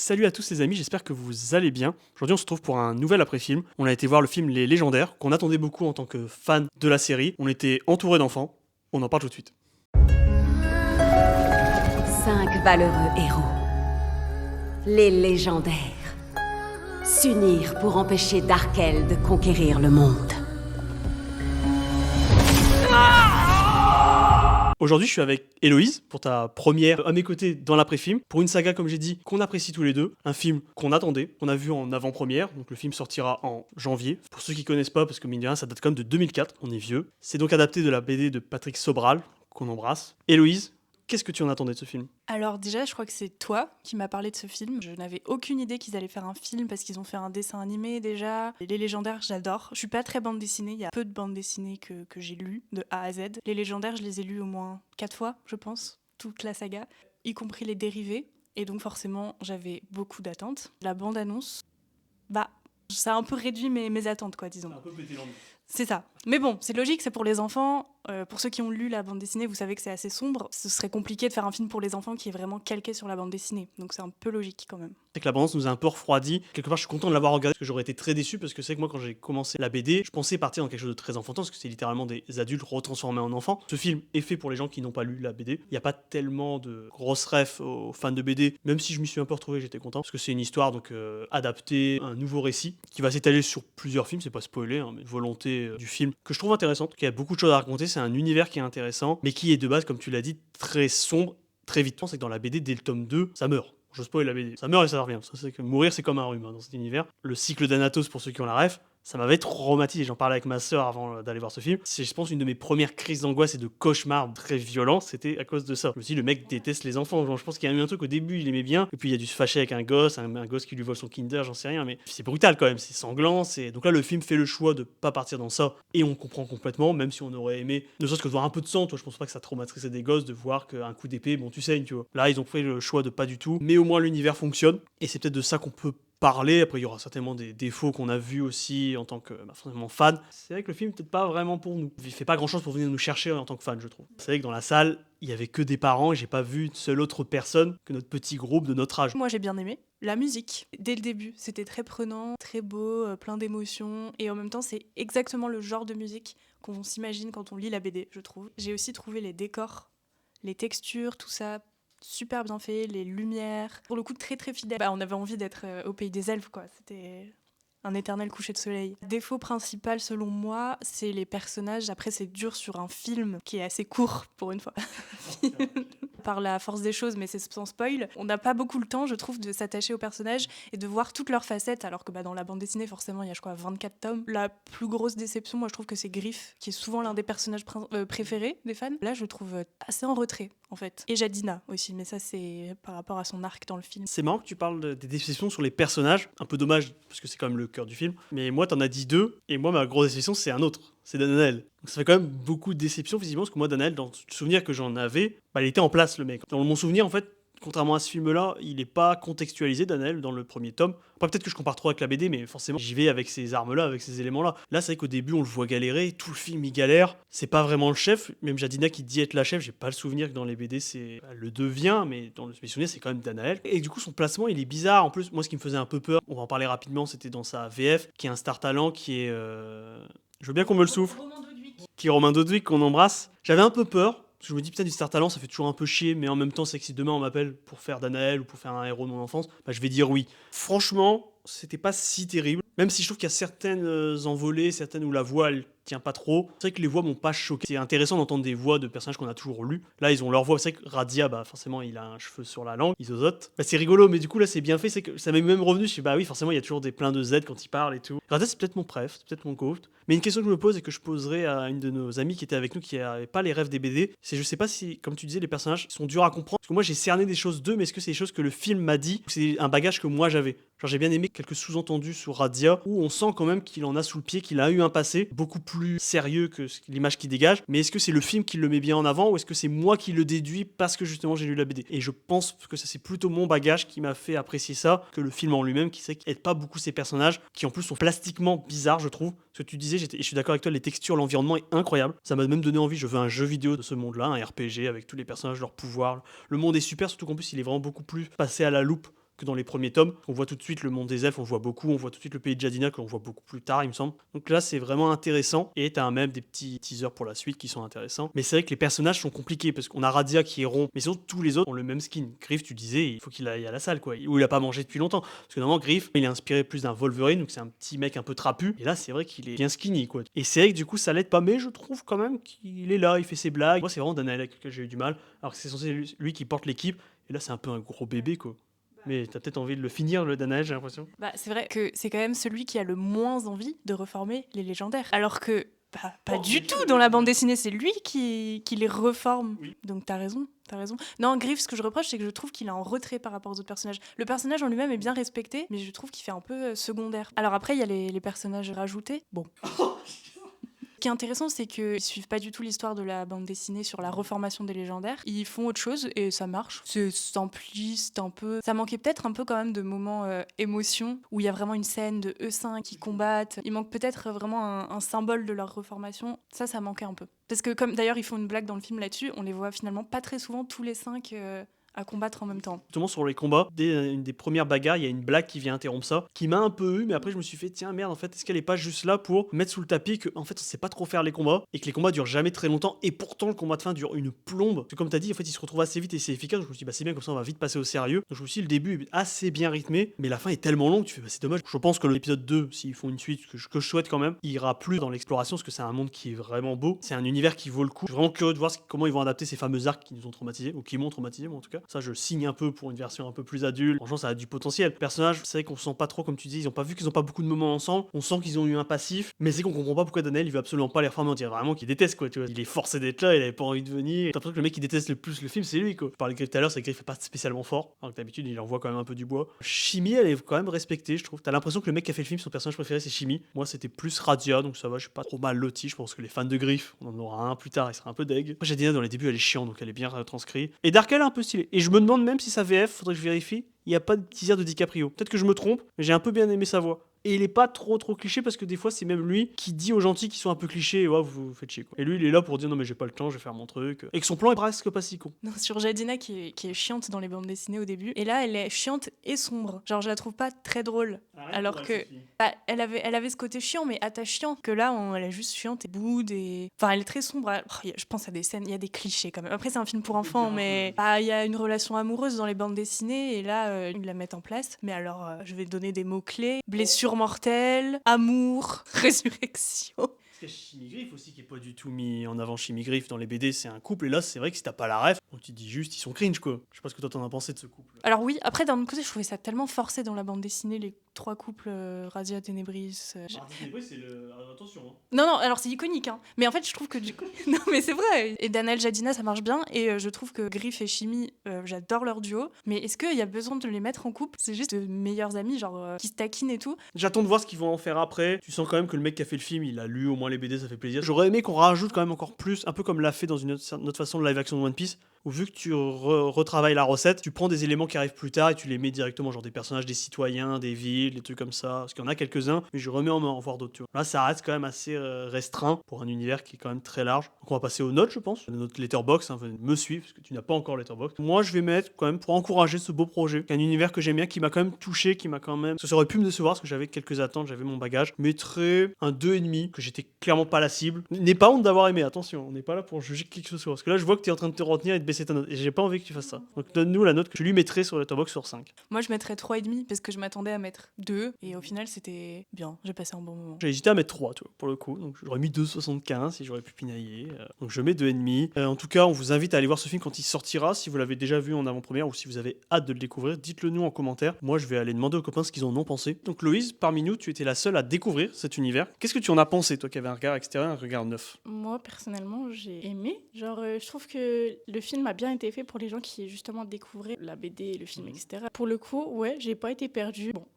Salut à tous les amis, j'espère que vous allez bien. Aujourd'hui on se retrouve pour un nouvel après-film. On a été voir le film Les Légendaires, qu'on attendait beaucoup en tant que fan de la série. On était entouré d'enfants, on en parle tout de suite. 5 valeureux héros, les légendaires, s'unir pour empêcher Darkel de conquérir le monde. Aujourd'hui je suis avec Héloïse pour ta première à mes côtés dans l'après-film, pour une saga comme j'ai dit qu'on apprécie tous les deux, un film qu'on attendait, qu'on a vu en avant-première, donc le film sortira en janvier. Pour ceux qui connaissent pas, parce que mine de rien ça date quand même de 2004, on est vieux. C'est donc adapté de la BD de Patrick Sobral, qu'on embrasse. Héloïse, qu'est-ce que tu en attendais de ce film ? Alors déjà, je crois que c'est toi qui m'as parlé de ce film. Je n'avais aucune idée qu'ils allaient faire un film parce qu'ils ont fait un dessin animé déjà. Les Légendaires, j'adore. Je suis pas très bande dessinée, il y a peu de bandes dessinées que j'ai lues de A à Z. Les Légendaires, je les ai lues au moins 4 fois, je pense, toute la saga, y compris les dérivés. Et donc forcément, j'avais beaucoup d'attentes. La bande-annonce, ça a un peu réduit mes attentes, quoi, disons. Un peu pété l'envie. C'est ça. Mais bon, c'est logique, c'est pour les enfants. Pour ceux qui ont lu la bande dessinée, vous savez que c'est assez sombre. Ce serait compliqué de faire un film pour les enfants qui est vraiment calqué sur la bande dessinée. Donc c'est un peu logique quand même. C'est que la bande nous a un peu refroidi. Quelque part, je suis content de l'avoir regardé parce que j'aurais été très déçu parce que c'est que moi, quand j'ai commencé la BD, je pensais partir dans quelque chose de très enfantin parce que c'est littéralement des adultes retransformés en enfants. Ce film est fait pour les gens qui n'ont pas lu la BD. Il n'y a pas tellement de grosses refs aux fans de BD, même si je m'y suis un peu retrouvé, j'étais content parce que c'est une histoire donc adaptée, un nouveau récit qui va s'étaler sur plusieurs films. C'est pas spoilé, hein, mais une volonté du film que je trouve intéressante, qui a beaucoup de choses à raconter. C'est un univers qui est intéressant, mais qui est de base, comme tu l'as dit, très sombre, très vite. C'est que dans la BD, dès le tome 2, ça meurt. Je spoil la BD. Ça meurt et ça revient. Ça, c'est que mourir, c'est comme un rhume dans cet univers. Le cycle d'Anatos, pour ceux qui ont la ref, ça m'avait traumatisé. J'en parlais avec ma sœur avant d'aller voir ce film. C'est, je pense, une de mes premières crises d'angoisse et de cauchemars très violents. C'était à cause de ça. Je me suis dit, le mec déteste les enfants. Genre, je pense qu'il y a eu un truc au début, il aimait bien. Et puis, il a dû se fâcher avec un gosse qui lui vole son Kinder, j'en sais rien. Mais c'est brutal quand même. C'est sanglant. Donc là, le film fait le choix de pas partir dans ça. Et on comprend complètement, même si on aurait aimé, ne serait-ce que de voir un peu de sang. Toi, je pense pas que ça traumatisait des gosses de voir qu'un coup d'épée, bon, tu saignes, tu vois. Là, ils ont fait le choix de pas du tout. Mais au moins, l'univers fonctionne. Et c'est peut-être de ça qu'on peut parler. Après, il y aura certainement des défauts qu'on a vus aussi en tant que forcément fan. C'est vrai que le film peut-être pas vraiment pour nous. Il fait pas grand chose pour venir nous chercher en tant que fan, je trouve. C'est vrai que dans la salle, il y avait que des parents et j'ai pas vu une seule autre personne que notre petit groupe de notre âge. Moi, j'ai bien aimé la musique. Dès le début, c'était très prenant, très beau, plein d'émotions. Et en même temps, c'est exactement le genre de musique qu'on s'imagine quand on lit la BD, je trouve. J'ai aussi trouvé les décors, les textures, tout ça super bien fait, les lumières, pour le coup très très fidèle. On avait envie d'être au pays des elfes, quoi. C'était un éternel coucher de soleil. Défaut principal selon moi, c'est les personnages. Après, c'est dur sur un film qui est assez court pour une fois. Par la force des choses, mais c'est sans spoil. On n'a pas beaucoup le temps, je trouve, de s'attacher aux personnages et de voir toutes leurs facettes, alors que dans la bande dessinée, forcément, il y a, je crois, 24 tomes. La plus grosse déception, moi, je trouve que c'est Griff, qui est souvent l'un des personnages préférés des fans. Là, je le trouve assez en retrait, en fait. Et Jadina aussi, mais ça, c'est par rapport à son arc dans le film. C'est marrant que tu parles des déceptions sur les personnages. Un peu dommage, parce que c'est quand même le cœur du film. Mais moi, t'en as dit deux, et moi, ma grosse déception, c'est un autre. C'est Danaël. Donc ça fait quand même beaucoup de déceptions, visiblement, parce que moi, Danaël, dans le souvenir que j'en avais, il était en place, le mec. Dans mon souvenir, en fait, contrairement à ce film-là, il n'est pas contextualisé, Danaël, dans le premier tome. Après, peut-être que je compare trop avec la BD, mais forcément, j'y vais avec ces armes-là, avec ces éléments-là. Là, c'est vrai qu'au début, on le voit galérer, tout le film, il galère. C'est pas vraiment le chef. Même Jadina qui dit être la chef, j'ai pas le souvenir que dans les BD, elle le devient, mais dans mes souvenirs, c'est quand même Danaël. Et du coup, son placement, il est bizarre. En plus, moi, ce qui me faisait un peu peur, on va en parler rapidement, c'était dans sa VF, qui est un star talent, qui est... Je veux bien qu'on me le souffle. Qui est Romain Dodwick, qu'on embrasse. J'avais un peu peur, parce que je me dis, putain, du star talent, ça fait toujours un peu chier, mais en même temps, c'est que si demain on m'appelle pour faire Danaël ou pour faire un héros de mon enfance, je vais dire oui. Franchement, c'était pas si terrible, même si je trouve qu'il y a certaines envolées, certaines où la voix, elle tient pas trop. C'est vrai que les voix m'ont pas choqué. C'est intéressant d'entendre des voix de personnages qu'on a toujours lus. Là, ils ont leur voix. C'est vrai que Radia, forcément, il a un cheveu sur la langue, isozote. C'est rigolo, mais du coup, là, c'est bien fait. C'est que ça m'est même revenu. Je sais, oui, forcément, il y a toujours plein de Z quand il parle et tout. Radia, c'est peut-être mon préf, c'est peut-être mon goat. Mais une question que je me pose et que je poserai à une de nos amies qui était avec nous, qui n'avait pas les rêves des BD, c'est je sais pas si, comme tu disais, les personnages sont durs à comprendre. Parce que moi, j'ai cerné des choses d'eux, mais est-ce que c'est des choses que le film m'a dit ou c'est un bagage que moi j'avais? Genre, j'ai bien aimé quelques sous-entendus sur Radia où on sent quand même qu'il en a sous le pied, qu'il a eu un passé beaucoup plus sérieux que l'image qu'il dégage. Mais est-ce que c'est le film qui le met bien en avant ou est-ce que c'est moi qui le déduis parce que justement j'ai lu la BD? Et je pense que ça, c'est plutôt mon bagage qui m'a fait apprécier ça que le film en lui-même, qui sait qu'il aide pas beaucoup ces personnages qui en plus sont plastiquement bizarres, je trouve. Ce que tu disais, et je suis d'accord avec toi, les textures, l'environnement est incroyable. Ça m'a même donné envie, je veux un jeu vidéo de ce monde-là, un RPG avec tous les personnages, leurs pouvoirs. Le monde est super, surtout qu'en plus il est vraiment beaucoup plus passé à la loupe que dans les premiers tomes. On voit tout de suite le monde des elfes, on le voit beaucoup, on voit tout de suite le pays de Jadina qu'on voit beaucoup plus tard, il me semble. Donc là, c'est vraiment intéressant et t'as même des petits teasers pour la suite qui sont intéressants. Mais c'est vrai que les personnages sont compliqués parce qu'on a Radia qui est rond, mais sinon tous les autres ont le même skin. Griff, tu disais, il faut qu'il aille à la salle, quoi, où il a pas mangé depuis longtemps. Parce que normalement, Griff, il est inspiré plus d'un Wolverine, donc c'est un petit mec un peu trapu. Et là, c'est vrai qu'il est bien skinny, quoi. Et c'est vrai que du coup, ça l'aide pas, mais je trouve quand même qu'il est là, il fait ses blagues. Moi, c'est vraiment Danael avec lequel j'ai eu du mal, alors que c'est censé lui qui porte l'équipe. Et là, c'est un peu un gros bébé, quoi. Mais t'as peut-être envie de le finir, le Danael, j'ai l'impression. Bah, c'est vrai que c'est quand même celui qui a le moins envie de reformer les légendaires. Alors que pas du tout dans la bande dessinée, c'est lui qui les reforme. Oui. Donc t'as raison. Non, Griff, ce que je reproche, c'est que je trouve qu'il est en retrait par rapport aux autres personnages. Le personnage en lui-même est bien respecté, mais je trouve qu'il fait un peu secondaire. Alors après, il y a les personnages rajoutés. Bon. Ce qui est intéressant, c'est qu'ils suivent pas du tout l'histoire de la bande dessinée sur la reformation des légendaires. Ils font autre chose et ça marche. C'est simpliste un peu. Ça manquait peut-être un peu quand même de moments émotion, où il y a vraiment une scène de eux 5 qui combattent. Il manque peut-être vraiment un symbole de leur reformation. Ça manquait un peu. Parce que comme d'ailleurs ils font une blague dans le film là-dessus, on les voit finalement pas très souvent tous les 5 à combattre en même temps. Justement, sur les combats, dès une des premières bagarres, il y a une blague qui vient interrompre ça, qui m'a un peu eu, mais après je me suis fait, tiens merde, en fait, est-ce qu'elle est pas juste là pour mettre sous le tapis que, en fait, on sait pas trop faire les combats, et que les combats durent jamais très longtemps, et pourtant le combat de fin dure une plombe. Parce que comme t'as dit, en fait, il se retrouve assez vite et c'est efficace. Je me suis dit, bah c'est bien, comme ça on va vite passer au sérieux. Donc je me suis dit, le début est assez bien rythmé, mais la fin est tellement longue, tu fais, bah c'est dommage. Je pense que l'épisode 2, s'ils font une suite, que je souhaite quand même, il ira plus dans l'exploration, parce que c'est un monde qui est vraiment beau, c'est un univers qui vaut le coup. Je suis vraiment curieux de voir comment ils vont adapter ces fameux arcs qui nous ont traumatisés, ou qui m'ont traumatisé, moi en tout cas. Ça, je signe un peu pour une version un peu plus adulte. Franchement, ça a du potentiel. Le personnage, c'est vrai qu'on sent pas trop, comme tu dis, ils ont pas vu qu'ils ont pas beaucoup de moments ensemble. On sent qu'ils ont eu un passif, mais c'est qu'on comprend pas pourquoi Daniel il veut absolument pas les reformer. On dirait vraiment qu'il déteste, quoi. Tu vois, il est forcé d'être là, il avait pas envie de venir. T'as l'impression que le mec qui déteste le plus le film, c'est lui, quoi. Je parlais de Griff tout à l'heure, c'est que Griff est pas spécialement fort. Alors que d'habitude, il envoie quand même un peu du bois. Chimie, elle est quand même respectée, je trouve. T'as l'impression que le mec qui a fait le film, son personnage préféré, c'est Chimie. Moi, c'était plus Radia, donc ça va, je suis pas trop mal loti. Je pense que les fans de Griff, on en aura un plus tard, il sera un peu deg. Moi, Jadina dans les débuts, elle est chiante, donc elle est bien retranscrite. Et Darkel est un peu stylé. Et je me demande même si sa VF, faudrait que je vérifie, il n'y a pas de teaser de DiCaprio. Peut-être que je me trompe, mais j'ai un peu bien aimé sa voix. Et il est pas trop cliché parce que des fois c'est même lui qui dit aux gentils qui sont un peu clichés et ouais, vous faites chier quoi. Et lui il est là pour dire non mais j'ai pas le temps, je vais faire mon truc. Et que son plan est presque pas si con. Non, sur Jadina qui est chiante dans les bandes dessinées au début, et là elle est chiante et sombre. Genre je la trouve pas très drôle. Alors que elle avait ce côté chiant mais attachant, que là elle est juste chiante et boude et enfin elle est très sombre. Je pense à des scènes, il y a des clichés quand même. Après c'est un film pour enfants mais il y a une relation amoureuse dans les bandes dessinées et là ils la mettent en place. Mais alors je vais donner des mots clés: blessure mortelle, amour, résurrection. Parce qu'il y a Chimigriff aussi qui est pas du tout mis en avant. Chimigriff dans les BD c'est un couple et là c'est vrai que si t'as pas la ref, on te dit juste ils sont cringe quoi. Je sais pas ce que toi t'en as pensé de ce couple. Alors oui, après d'un autre côté je trouvais ça tellement forcé dans la bande dessinée, les 3 couples, Radia, Ténébris. Ténébris c'est le... Attention hein. Non, alors c'est iconique, hein. Mais en fait je trouve que du coup... Non mais c'est vrai. Et Danael, Jadina ça marche bien et je trouve que Griff et Chimie, j'adore leur duo. Mais est-ce qu'il y a besoin de les mettre en couple? C'est juste de meilleurs amis, genre qui se taquinent et tout. J'attends de voir ce qu'ils vont en faire après. Tu sens quand même que le mec qui a fait le film, il a lu au moins les BD, ça fait plaisir. J'aurais aimé qu'on rajoute quand même encore plus, un peu comme l'a fait dans une autre façon de live action de One Piece, où vu que tu retravailles la recette, tu prends des éléments qui arrivent plus tard et tu les mets directement, genre des personnages, des citoyens, des villes, des trucs comme ça. Parce qu'il y en a quelques-uns, mais je remets en voir d'autres. Tu vois. Là, ça reste quand même assez restreint pour un univers qui est quand même très large. Donc on va passer aux notes, je pense. Notre Letterboxd, hein, me suivre, parce que tu n'as pas encore Letterboxd. Moi, je vais mettre quand même pour encourager ce beau projet, un univers que j'aime bien, qui m'a quand même touché, qui m'a quand même... Parce que ça aurait pu me décevoir, parce que j'avais quelques attentes, j'avais mon bagage. Je mettrais un 2,5, que j'étais clairement pas la cible. N'aie pas honte d'avoir aimé, attention, on n'est pas là pour juger qui que ce soit. Parce que là, je vois que tu es en train de te retenir et de baisser ta note. Et j'ai pas envie que tu fasses ça. Donc donne-nous la note que je lui mettrais sur Letterboxd sur 5. Moi je mettrais 3,5 parce que je m'attendais à mettre 2 et au final c'était bien, j'ai passé un bon moment. J'ai hésité à mettre 3, tu vois, pour le coup. Donc j'aurais mis 2,75 si j'aurais pu pinailler. Donc je mets 2,5. En tout cas, on vous invite à aller voir ce film quand il sortira. Si vous l'avez déjà vu en avant-première ou si vous avez hâte de le découvrir, dites-le nous en commentaire. Moi, je vais aller demander aux copains ce qu'ils en ont pensé. Donc Loïse, parmi nous, tu étais la seule à découvrir cet univers. Qu'est-ce que tu en as pensé, toi qui avais un regard extérieur, un regard neuf? Moi, personnellement, j'ai aimé. Genre, je trouve que le film a bien été fait pour les gens qui, justement, découvraient la BD, le film, etc. Pour le coup, ouais, j'ai pas été perdue. Bon,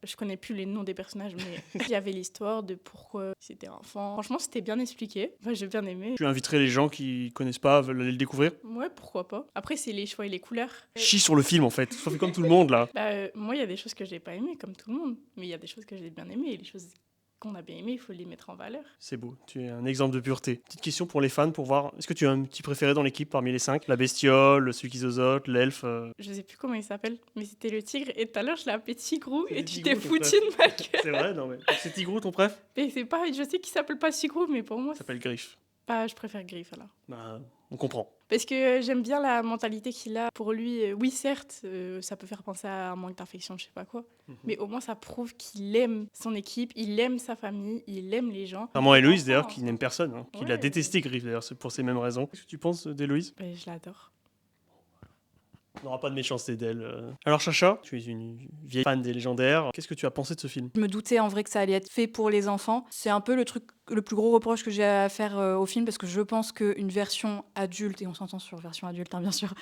je connais plus les noms des personnages, mais il y avait l'histoire de pourquoi c'était enfant. Franchement, c'était bien expliqué. Enfin, j'ai bien aimé. Tu inviterais les gens qui connaissent pas, veulent aller le découvrir? Ouais, pourquoi pas. Après, c'est les choix et les couleurs. Chie sur le film, en fait. Ça fait comme tout le monde, là. Moi, il y a des choses que j'ai pas aimées, comme tout le monde. Mais il y a des choses que j'ai bien aimées et les choses qu'on a bien aimé, il faut les mettre en valeur. C'est beau, tu es un exemple de pureté. Petite question pour les fans, pour voir, est-ce que tu as un petit préféré dans l'équipe parmi les 5? La bestiole, celui qui zozote, l'elfe Je sais plus comment il s'appelle, mais c'était le tigre. Et tout à l'heure, je l'ai appelé Tigrou C'est et tu Tigrou, t'es ton foutu de ma gueule. C'est vrai, non mais... C'est Tigrou ton préf? Mais c'est pas, je sais qu'il s'appelle pas Tigrou, mais pour moi, Ça s'appelle Griffe. je préfère Griff alors. Bah, on comprend. Parce que j'aime bien la mentalité qu'il a. Pour lui, oui, certes, ça peut faire penser à un manque d'affection, je sais pas quoi. Mais au moins, ça prouve qu'il aime son équipe, il aime sa famille, il aime les gens. Vraiment Héloïse d'ailleurs, qui n'aime personne, hein, qui Ouais. l'a détesté Griffe d'ailleurs, c'est pour ces mêmes raisons. Qu'est-ce que tu penses d'Héloïse? Je l'adore. On n'aura pas de méchanceté d'elle. Alors Chacha, tu es une vieille fan des légendaires. Qu'est-ce que tu as pensé de ce film? Je me doutais en vrai que ça allait être fait pour les enfants. C'est un peu le plus gros reproche que j'ai à faire au film parce que je pense qu'une version adulte, et on s'entend sur version adulte, hein, bien sûr,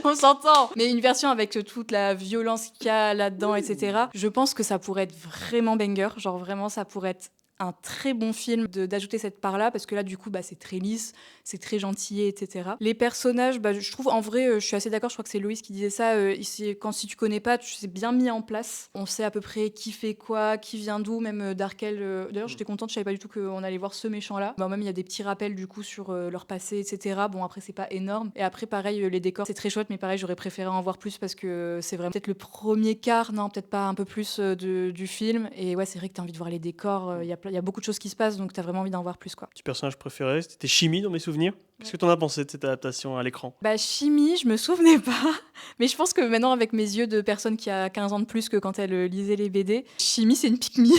on s'entend, mais une version avec toute la violence qu'il y a là-dedans, etc. Je pense que ça pourrait être vraiment banger, genre vraiment ça pourrait être un très bon film d'ajouter cette part-là, parce que là, du coup, c'est très lisse, c'est très gentil, etc. Les personnages, je trouve, en vrai, je suis assez d'accord, je crois que c'est Loïs qui disait ça, si tu connais pas, c'est bien mis en place. On sait à peu près qui fait quoi, qui vient d'où, même Darkel. D'ailleurs, j'étais contente, je savais pas du tout qu'on allait voir ce méchant-là. Même, il y a des petits rappels, du coup, sur leur passé, etc. Bon, après, c'est pas énorme. Et après, pareil, les décors, c'est très chouette, mais pareil, j'aurais préféré en voir plus, parce que c'est vraiment peut-être le premier quart, non, peut-être pas un peu plus du film. Et ouais, c'est vrai que t'as envie de voir les décors, il y a beaucoup de choses qui se passent, donc t'as vraiment envie d'en voir plus, quoi. Petit personnage préféré, c'était Chimie dans mes souvenirs. Qu'est-ce que t'en as pensé de cette adaptation à l'écran? Chimie, je me souvenais pas, mais je pense que maintenant, avec mes yeux de personne qui a 15 ans de plus que quand elle lisait les BD, Chimie, c'est une pique-me.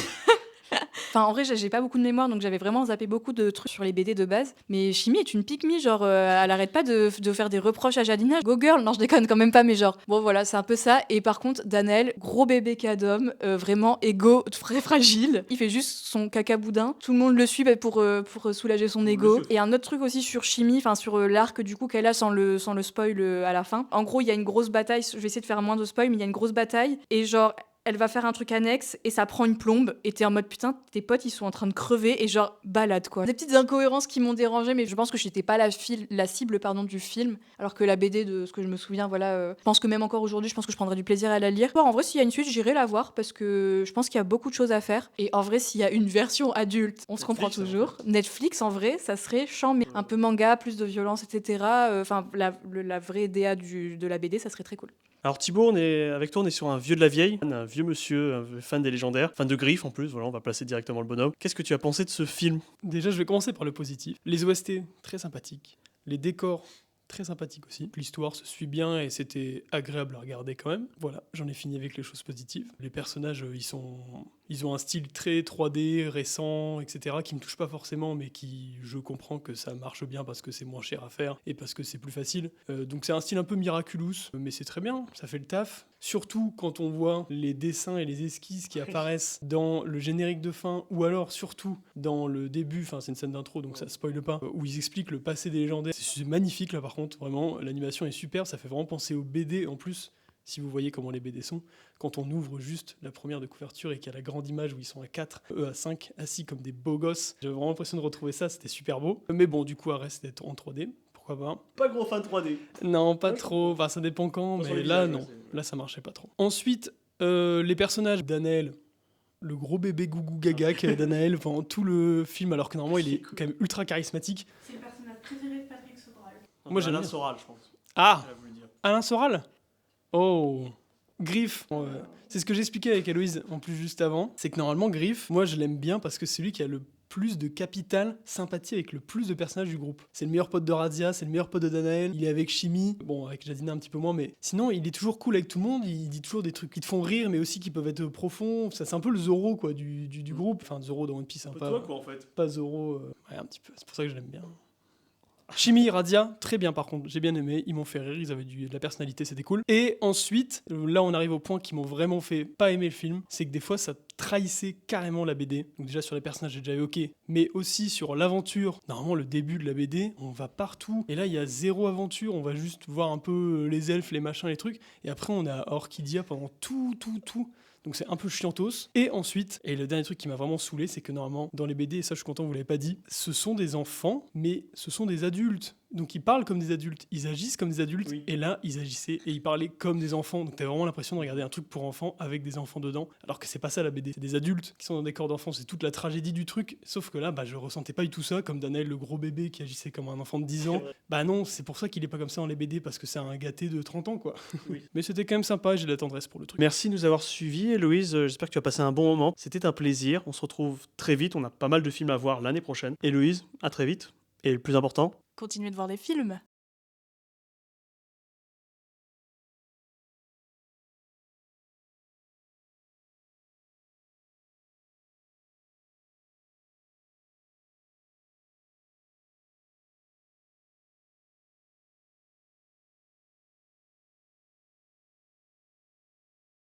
Enfin, en vrai, j'ai pas beaucoup de mémoire, donc j'avais vraiment zappé beaucoup de trucs sur les BD de base. Mais Chimie est une pique-me, genre, elle arrête pas de faire des reproches à Jadina. Go girl, non, je déconne quand même pas, mais genre, bon voilà, c'est un peu ça. Et par contre, Danaël, gros bébé cadom, vraiment égo, très fragile. Il fait juste son caca boudin. Tout le monde le suit pour soulager son égo. Et un autre truc aussi sur Chimie, enfin sur l'arc du coup qu'elle a sans le spoil à la fin. En gros, il y a une grosse bataille, je vais essayer de faire moins de spoil, mais il y a une grosse bataille. Et genre, elle va faire un truc annexe et ça prend une plombe et t'es en mode putain, tes potes ils sont en train de crever et genre balade quoi. Des petites incohérences qui m'ont dérangée, mais je pense que j'étais pas la cible du film, alors que la BD, de ce que je me souviens, voilà, je pense que même encore aujourd'hui, je pense que je prendrais du plaisir à la lire. En vrai, s'il y a une suite, j'irai la voir parce que je pense qu'il y a beaucoup de choses à faire. Et en vrai, s'il y a une version adulte, on se comprend toujours. Netflix, en vrai, ça serait chambé. Un peu manga, plus de violence, etc. Enfin, la vraie DA de la BD, ça serait très cool. Alors Thibaut, avec toi, on est sur un vieux de la vieille, un vieux monsieur, un fan des légendaires, fan de Griff en plus, voilà, on va placer directement le bonhomme. Qu'est-ce que tu as pensé de ce film? Déjà, je vais commencer par le positif. Les OST, très sympathiques. Les décors, très sympathiques aussi. L'histoire se suit bien et c'était agréable à regarder quand même. Voilà, j'en ai fini avec les choses positives. Les personnages, ils ont un style très 3D, récent, etc., qui me touche pas forcément, mais qui, je comprends que ça marche bien parce que c'est moins cher à faire et parce que c'est plus facile. Donc c'est un style un peu miraculous, mais c'est très bien, ça fait le taf. Surtout quand on voit les dessins et les esquisses qui apparaissent dans le générique de fin, ou alors surtout dans le début, enfin c'est une scène d'intro donc ça spoile pas, où ils expliquent le passé des légendaires. C'est magnifique là par contre, vraiment, l'animation est superbe, ça fait vraiment penser aux BD en plus. Si vous voyez comment les BD sont, quand on ouvre juste la première de couverture et qu'il y a la grande image où ils sont à 4, eux à 5, assis comme des beaux gosses, j'avais vraiment l'impression de retrouver ça, c'était super beau. Mais bon, du coup, reste d'être en 3D, pourquoi pas. Pas gros fan 3D. Non, pas trop, enfin ça dépend quand, Sur mais les là visages, non, ouais, là ça marchait pas trop. Ensuite, les personnages d'Anaël, le gros bébé gougou gaga qu'est Danaël pendant tout le film, alors que normalement il est quand même ultra charismatique. C'est le personnage préféré de Patrick Sobral. Moi, j'aime Alain bien. Soral, je pense. Ah, Elle a voulu dire. Alain Soral. Oh, Griff. C'est ce que j'expliquais avec Héloïse en plus juste avant. C'est que normalement, Griff, moi je l'aime bien parce que c'est lui qui a le plus de capital sympathie avec le plus de personnages du groupe. C'est le meilleur pote de Radia, c'est le meilleur pote de Danaël, il est avec Chimie, bon avec Jadina un petit peu moins, mais sinon il est toujours cool avec tout le monde, il dit toujours des trucs qui te font rire mais aussi qui peuvent être profonds. Ça, c'est un peu le Zoro quoi, du groupe. Enfin Zoro dans One Piece, hein, Un peu toi quoi en fait. pas Zoro, ouais un petit peu, c'est pour ça que je l'aime bien. Chimie, Radia, très bien par contre, j'ai bien aimé, ils m'ont fait rire, ils avaient de la personnalité, c'était cool. Et ensuite, là on arrive au point qui m'ont vraiment fait pas aimer le film, c'est que des fois ça trahissait carrément la BD. Donc déjà sur les personnages j'ai déjà évoqué, mais aussi sur l'aventure. Normalement le début de la BD, on va partout, et là il y a zéro aventure, on va juste voir un peu les elfes, les machins, les trucs, et après on est à Orchidia pendant tout. Donc c'est un peu chiantos. Et ensuite, et le dernier truc qui m'a vraiment saoulé, c'est que normalement, dans les BD, et ça je suis content, vous l'avez pas dit, ce sont des enfants, mais ce sont des adultes. Donc ils parlent comme des adultes, ils agissent comme des adultes, Oui. et là ils agissaient et ils parlaient comme des enfants. Donc t'as vraiment l'impression de regarder un truc pour enfants avec des enfants dedans, alors que c'est pas ça la BD. C'est des adultes qui sont dans des corps d'enfants, c'est toute la tragédie du truc. Sauf que là, je ressentais pas du tout ça, comme Danaël, le gros bébé qui agissait comme un enfant de 10 ans. Bah non, c'est pour ça qu'il est pas comme ça dans les BD, parce que c'est un gâté de 30 ans quoi. Oui. Mais c'était quand même sympa, j'ai de la tendresse pour le truc. Merci de nous avoir suivis, Héloïse. J'espère que tu as passé un bon moment. C'était un plaisir. On se retrouve très vite. On a pas mal de films à voir l'année prochaine. Héloïse, à très vite. Et le plus important, Continuez de voir des films.